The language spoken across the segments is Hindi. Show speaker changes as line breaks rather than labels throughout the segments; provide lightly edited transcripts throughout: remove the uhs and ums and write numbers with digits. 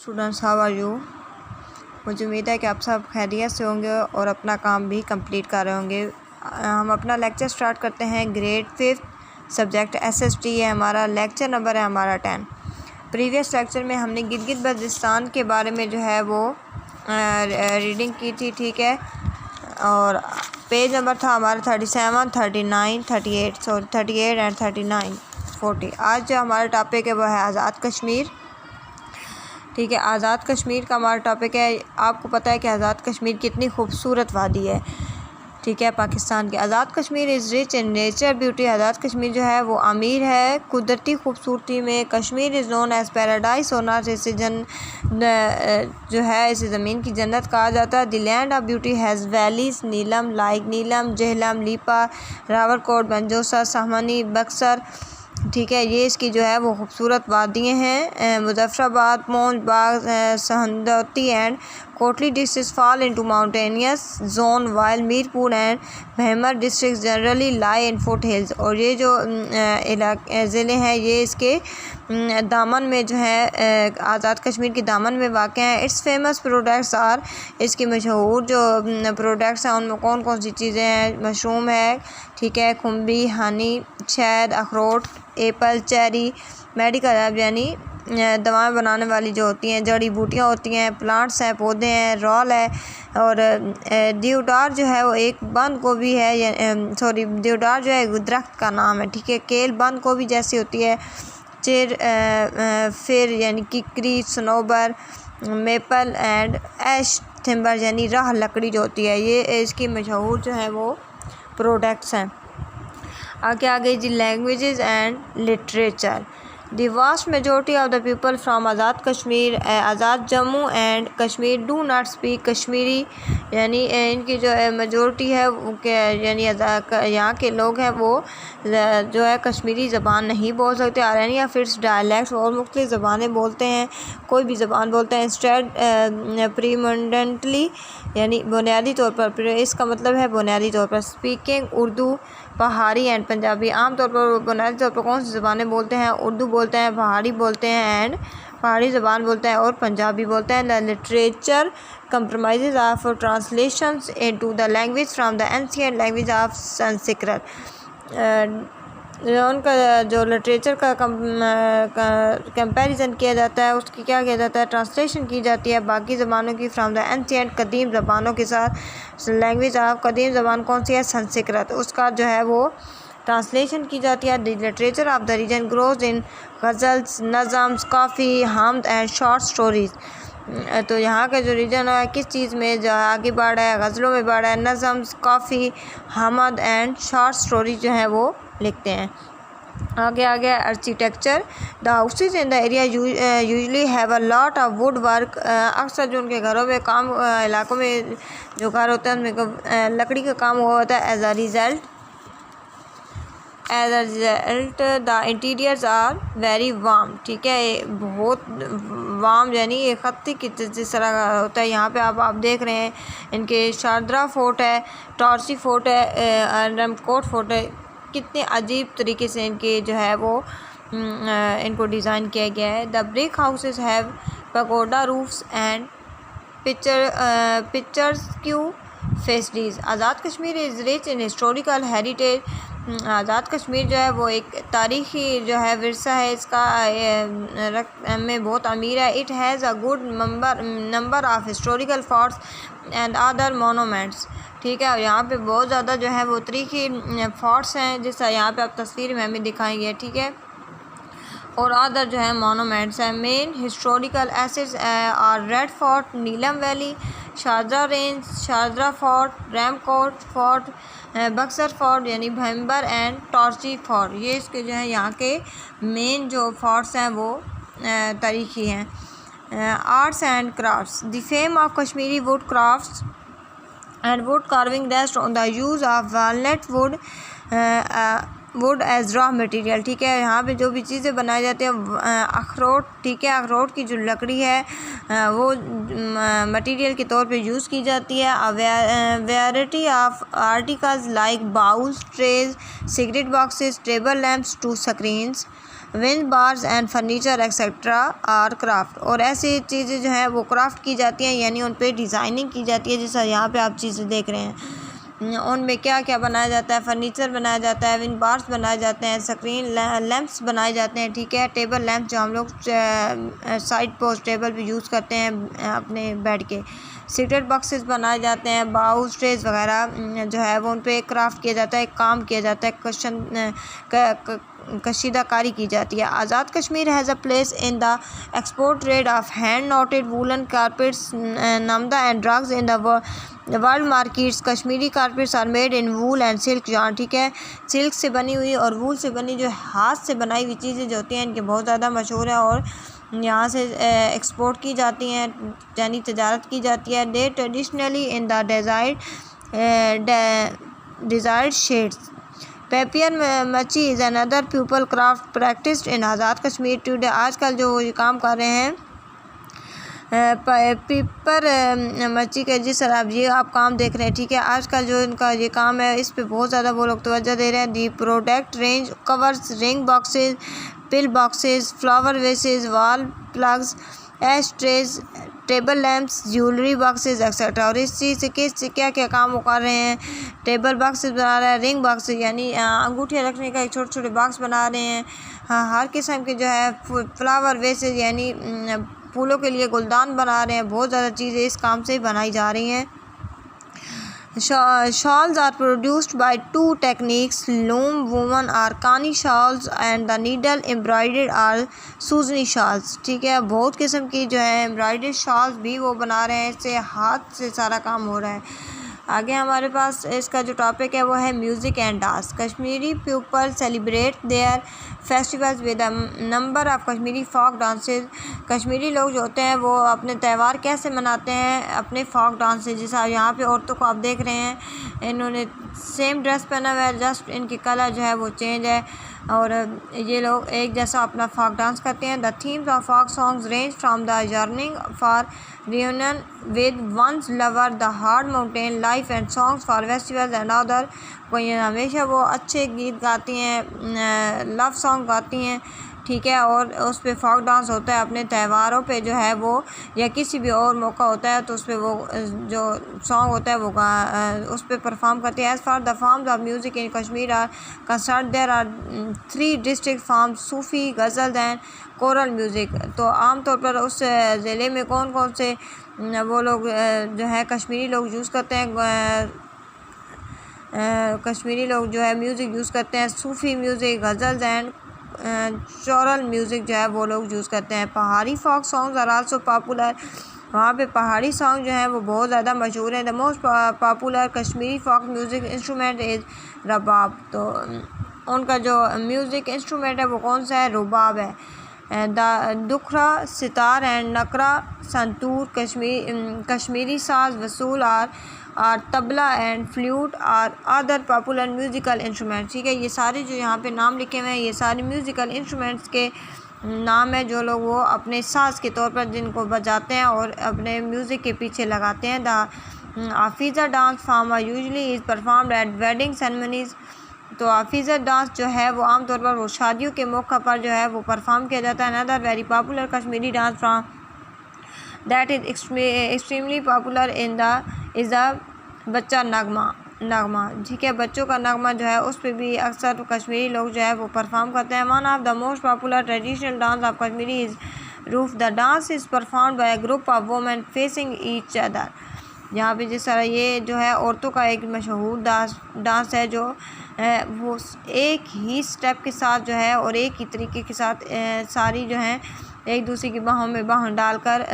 Students, how are you. मुझे उम्मीद है कि आप सब खैरियत से होंगे और अपना काम भी कंप्लीट कर रहे होंगे। हम अपना लेक्चर स्टार्ट करते हैं। ग्रेड 5 सब्जेक्ट SST है हमारा। लेक्चर नंबर है हमारा 10। प्रीवियस लेक्चर में हमने गिलगित बल्तिस्तान के बारे में जो है वो रीडिंग की थी, ठीक है। और पेज नंबर था हमारा 37, 39, 38 एंड 39, 40। आज जो हमारा टॉपिक है वो है आज़ाद कश्मीर, ठीक है। आज़ाद कश्मीर का हमारा टॉपिक है। आपको पता है कि आज़ाद कश्मीर कितनी खूबसूरत वादी है, ठीक है, पाकिस्तान की। Azad Kashmir is rich in nature beauty. Azad Kashmir जो है वो अमीर है कुदरती खूबसूरती में। Kashmir is known as paradise on earth. इसे जो है इसे ज़मीन की जन्नत कहा जाता है। The land of beauty has valleys Neelum like Neelum, Jhelum, Leepa, Rawalakot, Manjosa, Sahmani, Baksar, ठीक है। ये इसकी जो है वो खूबसूरत वादियाँ हैं। Muzaffarabad, Poonch, Bagh, Sudhnoti and Kotli district fall into mountainous zone while Mirpur and Bhimber district generally lie in foothills. और ये जो ज़िले हैं ये इसके दामन में जो है आज़ाद कश्मीर के दामन में वाक़ हैं। इट्स फेमस प्रोडक्ट्स आर, इसकी मशहूर जो प्रोडक्ट्स हैं उनमें कौन कौन सी चीज़ें हैं। मशरूम है, ठीक है, खुम्बी, हनी, शहद, अखरोट, एप्पल, चेरी, मेडिकल हर्ब यानी दवाएं बनाने वाली जो होती हैं, जड़ी बूटियां होती हैं, प्लांट्स हैं, पौधे हैं, रॉल है। और देवदार जो है वो एक बंद गोभी है, देवदार जो है दरख्त का नाम है, ठीक है। केल बंद गोभी जैसी होती है। चेर फिर यानी किकरी, सनोबर, मेपल एंड एश थिम्बर यानी राह लकड़ी जो होती है, ये इसकी मशहूर जो है वो प्रोडक्ट्स हैं। आगे आ गई जी languages and literature. The vast majority of the people from Azad Kashmir, Azad Jammu and Kashmir do not speak Kashmiri. यानी इनकी जो मेजॉरिटी है वो यानी यहाँ के लोग हैं वो जो है कश्मीरी ज़बान नहीं बोल सकते। आर्यन या फिर डायलैक्ट्स और मुख्तलिफ ज़बानें बोलते हैं, कोई भी ज़बान बोलते हैं। इंस्टेड प्रीमोडेंटली यानी बुनियादी तौर पर, इसका मतलब है बुनियादी तौर पर। स्पीकिंग उर्दू, पहाड़ी एंड पंजाबी। आमतौर पर बुनियादी तौर पर कौन सी ज़बानें बोलते हैं? उर्दू बोलते हैं, पहाड़ी बोलते हैं एंड पहाड़ी ज़बान बोलते हैं और पंजाबी बोलते हैं। The literature compromises of translations into the language from the ancient language of Sanskrit। उनका जो लिटरेचर का कंपैरिजन किया जाता है, उसकी क्या किया जाता है, ट्रांसलेशन की जाती है बाकी ज़बानों की फ्राम द एंशिएंट कदीम ज़बानों के साथ। लैंग्वेज ऑफ कदीम ज़बान कौन सी है? संस्कृत। उसका जो है वो ट्रांसलेशन की जाती है। The literature of the region grows in ghazals, nazms, kafi, hamd and short stories. तो यहाँ का जो रीजन है किस चीज़ में जो आगे बढ़ा है? गज़लों में बढ़ा है। नज़म्स, kafi, hamd and short story जो है वो लिखते हैं। आगे architecture. The houses in the area usually have a lot of would work. अक्सर जो उनके घरों में काम इलाकों में जो घर होते हैं उनमें लकड़ी का काम हुआ होता है। As a result the interiors are very warm, ठीक है, बहुत वार्म यानी ये खत्ती की जिस तरह का होता है। यहाँ पे आप देख रहे हैं इनके शारदा फोर्ट है, टॉर्सी फोर्ट है, रमकोट फोर्ट है। कितने अजीब तरीके से इनके जो है वो इनको डिज़ाइन किया गया है। The brick houses have pagoda roofs and picturesque फेस्टीज। Azad Kashmir is rich in historical heritage. Azad Kashmir जो है वो एक तारीख़ी जो है विरसा है, इसका में बहुत अमीर है। It has a good number of historical forts and other monuments, ठीक है। और यहाँ पे बहुत ज़्यादा जो है वो तारीख़ी फोर्ट्स हैं, जैसा यहाँ पे आप तस्वीर में हमें दिखाएंगे, ठीक है, और अदर जो है मोनूमेंट्स हैं। मेन हिस्टोरिकल एसेट्स और red fort, Neelum valley, Sharda range, Sharda fort, Ramkot fort, Baksar fort यानी भैम्बर एंड टॉर्ची फोर्ट। ये इसके जो है यहाँ के मेन जो फोर्ट्स हैं वो तारीख़ी हैं। Arts and crafts. The fame of Kashmiri wood crafts and wood carving rest on the use of walnut wood as raw material, ठीक है। यहाँ पे जो भी चीज़ें बनाई जाती हैं अखरोट, ठीक है, अखरोट की जो लकड़ी है वो मटेरियल के तौर पे यूज़ की जाती है। Variety of articles like bowls, trays, cigarette boxes, table lamps to screens. Wind bars and furniture etcetera are craft. और ऐसी चीज़ें जो हैं वो क्राफ्ट की जाती हैं, यानी उन पे डिज़ाइनिंग की जाती है। जैसा यहाँ पे आप चीज़ें देख रहे हैं, उनमें क्या क्या बनाया जाता है, फर्नीचर बनाया जाता है, विंड बार्स बनाए जाते हैं, स्क्रीन लैंप्स बनाए जाते हैं, ठीक है, टेबल लैंप जो हम लोग साइड पोस्ट टेबल पे यूज़ करते हैं अपने बेड के, सीटेड बॉक्सेस बनाए जाते हैं, बाउल ट्रेज वगैरह जो है वो उन पे क्राफ्ट किया जाता है, काम किया जाता है, कशीदाकारी की जाती है। Azad Kashmir has a place in the export trade of hand knotted woollen carpets, namda and rugs in the world markets. Kashmiri carpets are made in wool and silk yarn, ठीक है, सिल्क से बनी हुई और वूल से बनी जो हाथ से बनाई हुई चीज़ें जो होती हैं इनके बहुत ज़्यादा मशहूर है और यहाँ से एक्सपोर्ट की जाती हैं, यानी तजारत की जाती है। They traditionally in the desired shades. Papier mache is another people craft practised in Azad Kashmir today. आजकल जो ये काम कर रहे हैं पेपर मच्छी का, जिस तरह ये आप काम देख रहे हैं, ठीक है, आजकल जो इनका ये काम है इस पे बहुत ज़्यादा वो लोग तवज्जो दे रहे हैं। The product range covers ring boxes, pill boxes, flower vases, wall plugs, ash trays, table lamps, jewellery boxes etcetera. और इस चीज़ से किस क्या क्या काम वो कर रहे हैं, टेबल बॉक्सेस बना रहे हैं, रिंग बॉक्स यानी अंगूठियाँ रखने का एक छोटे छोटे बॉक्स बना रहे हैं। हाँ, हर किस्म के जो है फ्लावर वेसेस यानी फूलों के लिए गुलदान बना रहे हैं। बहुत ज़्यादा चीज़ें इस काम से बनाई जा रही हैं। Shawls are produced by two techniques, loom woven or kani shawls and the needle embroidered or Suzani shawls, ठीक है, बहुत किस्म की जो है एम्ब्रॉयडर्ड शॉल्स भी वो बना रहे हैं, इससे हाथ से सारा काम हो रहा है। आगे हमारे पास इसका जो टॉपिक है वो है music and dance. Kashmiri people celebrate their festivals with a number of Kashmiri folk dances. Kashmiri लोग जो होते हैं वो अपने त्यौहार कैसे मनाते हैं, अपने फोक डांस से। जैसा यहाँ पे औरतों को आप देख रहे हैं, इन्होंने सेम ड्रेस पहना हुआ है, जस्ट इनकी कलर जो है वो चेंज है और ये लोग एक जैसा अपना फोक डांस करते हैं। The themes of folk songs range from the journeying for reunion with one's lover, the hard mountain life and songs for festivals and other। कोई हमेशा वो अच्छे गीत गाती हैं, लव सॉन्ग गाती हैं, ठीक है, और उस पर फोक डांस होता है अपने त्योहारों पे जो है वो, या किसी भी और मौका होता है तो उस पर वो जो सॉन्ग होता है वो उस पर परफॉर्म करती है। As far the forms of music in Kashmir are concert, there are 3 distinct forms, Sufi, ghazal and choral music. तो आमतौर पर उस ज़िले में कौन कौन से वो लोग जो है कश्मीरी लोग यूज़ करते हैं, कश्मीरी लोग जो है म्यूज़िक यूज़ करते हैं, Sufi music, ghazals and choral music जो है वो लोग यूज़ करते हैं। Pahari folk songs are also popular. वहाँ पे पहाड़ी सॉन्ग जो हैं वो बहुत ज़्यादा मशहूर हैं। The most popular Kashmiri folk music instrument is rabab. तो उनका जो म्यूज़िक इंस्ट्रूमेंट है वो कौन सा है, रुबाब है। द दुखरा, सितार एंड नकरा, संतूर, कश्मीरी साज, वसूल और तबला एंड फ्लूट और अदर पॉपुलर म्यूज़िकल इंस्ट्रूमेंट, ठीक है। ये सारे जो यहाँ पे नाम लिखे हुए हैं ये सारे म्यूज़िकल इंस्ट्रूमेंट्स के नाम है जो लोग वो अपने साज के तौर पर जिनको बजाते हैं और अपने म्यूज़िक के पीछे लगाते हैं। The Hafiza dance form usually is performed eight wedding ceremonies. तो हाफिज़ा डांस जो है वो आमतौर पर वो शादियों के मौका पर जो है वो परफॉर्म किया जाता है। Another very popular Kashmiri dance from that is extremely popular in the is the बच्चा नगमा, ठीक है, बच्चों का नगमा जो है उस पर भी अक्सर कश्मीरी लोग जो है वो परफॉर्म करते हैं। One of the most popular traditional dance of Kashmiri is roof. The dance is performed by a group of women facing each other. यहाँ पे जिस तरह ये जो है औरतों का एक मशहूर डांस है जो वो एक ही स्टेप के साथ जो है और एक ही तरीके के साथ सारी जो हैं एक दूसरे की बाहों में बाहों डालकर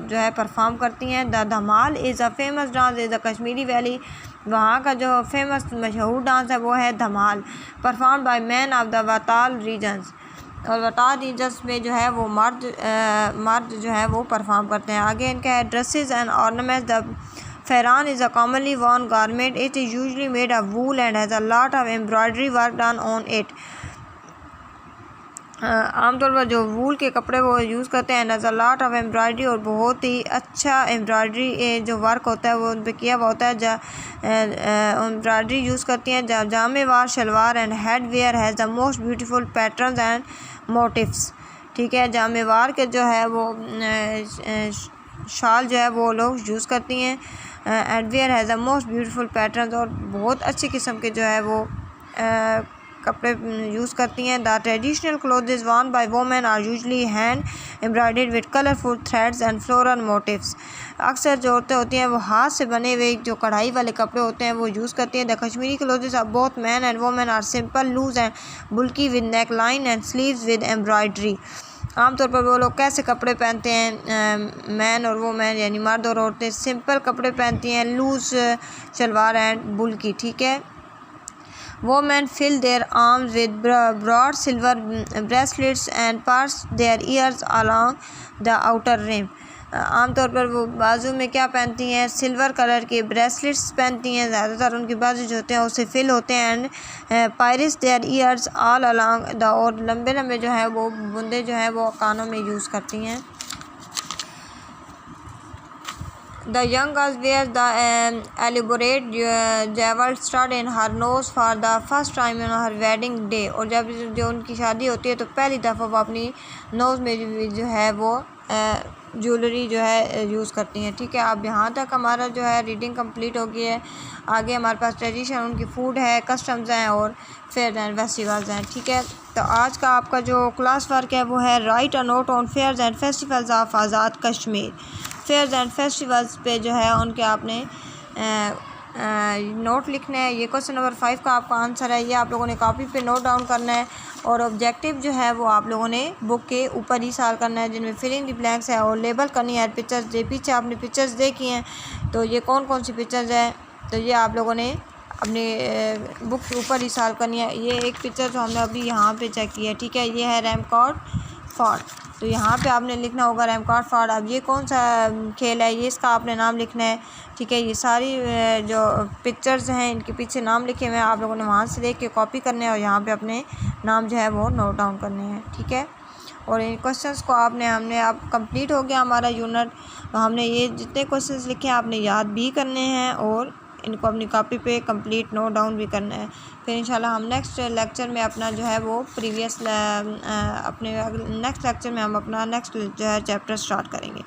जो है परफॉर्म करती हैं। The Dhamal is a famous dance is the Kashmiri valley. वहाँ का जो फेमस मशहूर डांस है वो है Dhamal, perform by men of the Watal regions. और वताल रीजन्स में जो है वो मर्द जो है वो परफॉर्म करते हैं। आगे इनका है dresses and ornaments. The Farhan is a commonly worn garment. It is usually made of wool and has a lot of embroidery work done on it. आमतौर पर जो वूल के कपड़े वो यूज़ करते हैं, as a lot of embroidery, और बहुत ही अच्छा एम्ब्रॉयडरी जो वर्क होता है वो उन पर किया हुआ होता है। एम्ब्रॉयडरी यूज़ करती हैं। Jamawar shalwar and headwear has the most beautiful patterns and motifs, ठीक है। जामेवार के जो है वो शाल जो है वो लोग यूज़ करती हैं। And where has the most beautiful pattern, और बहुत अच्छी किस्म के जो है वो कपड़े यूज़ करती हैं। The traditional clothes worn by women are usually hand embroidered with colourful threads and floral motifs. अक्सर जो औरतें होती हैं वो हाथ से बने हुए जो कढ़ाई वाले कपड़े होते हैं वो यूज़ करती हैं। The Kashmiri clothes of both men and women are simple, loose and bulky with neckline and sleeves with embroidery. आमतौर पर वो लोग कैसे कपड़े पहनते हैं, मैन और वोमेन यानी मर्द और औरतें सिंपल कपड़े पहनती हैं, लूज शलवार एंड बुल्की, ठीक है। Women fill their arms with broad silver bracelets and pass their ears along the outer rim. आमतौर पर वो बाजू में क्या पहनती हैं, सिल्वर कलर के ब्रेसलेट्स पहनती हैं। ज़्यादातर उनके बाजू जो होते हैं उससे फिल होते हैं। And pierce their ears all along the, और लंबे लंबे जो है वो बूंदे जो है वो कानों में यूज़ करती हैं। The young girl wears the elaborate jeweled stud in her nose for the first time on her wedding day, और जब जो उनकी शादी होती है तो पहली दफ़ा वो अपनी नोज़ में जो है वो ज्वेलरी जो है यूज़ करती हैं, ठीक है। अब यहाँ तक हमारा जो है रीडिंग कंप्लीट हो गई है। आगे हमारे पास ट्रेडिशन, उनकी फूड है, कस्टम्स हैं और फेयर एंड फेस्टिवल्स हैं, ठीक है। तो आज का आपका जो क्लास वर्क है वो है write a note on fairs and festivals of Azad Kashmir. Fairs and festivals पे जो है उनके आपने नोट लिखने हैं। ये क्वेश्चन नंबर 5 का आपका आंसर है, ये आप लोगों ने कॉपी पे नोट डाउन करना है। और ऑब्जेक्टिव जो है वो आप लोगों ने बुक के ऊपर ही साल करना है, जिनमें फिलिंग द ब्लैंक्स है और लेबल करनी है पिक्चर्स। जो पीछे आपने पिक्चर्स देखी हैं तो ये कौन कौन सी पिक्चर्स हैं, तो ये आप लोगों ने अपने बुक के ऊपर ही साल करनी है। ये एक पिक्चर जो हमने अभी यहाँ पे चेक की है, ठीक है, ये है रैमकॉर्ड फोर्ट, तो यहाँ पे आपने लिखना होगा रैमकॉर्ड फोर्ट। अब ये कौन सा खेल है, ये इसका आपने नाम लिखना है, ठीक है। ये सारी जो पिक्चर्स हैं इनके पीछे नाम लिखे हुए हैं, आप लोगों ने वहाँ से देख के कॉपी करने हैं और यहाँ पे अपने नाम जो है वो नोट डाउन करने हैं, ठीक है। और इन क्वेश्चंस को हमने अब कंप्लीट हो गया हमारा यूनिट। तो हमने ये जितने क्वेश्चंस लिखे हैं आपने याद भी करने हैं और इनको अपनी कॉपी पे कंप्लीट नोट डाउन भी करना है। फिर इंशाल्लाह हम नेक्स्ट लेक्चर में अपना जो है वो अपने नेक्स्ट लेक्चर में हम अपना नेक्स्ट जो है चैप्टर स्टार्ट करेंगे।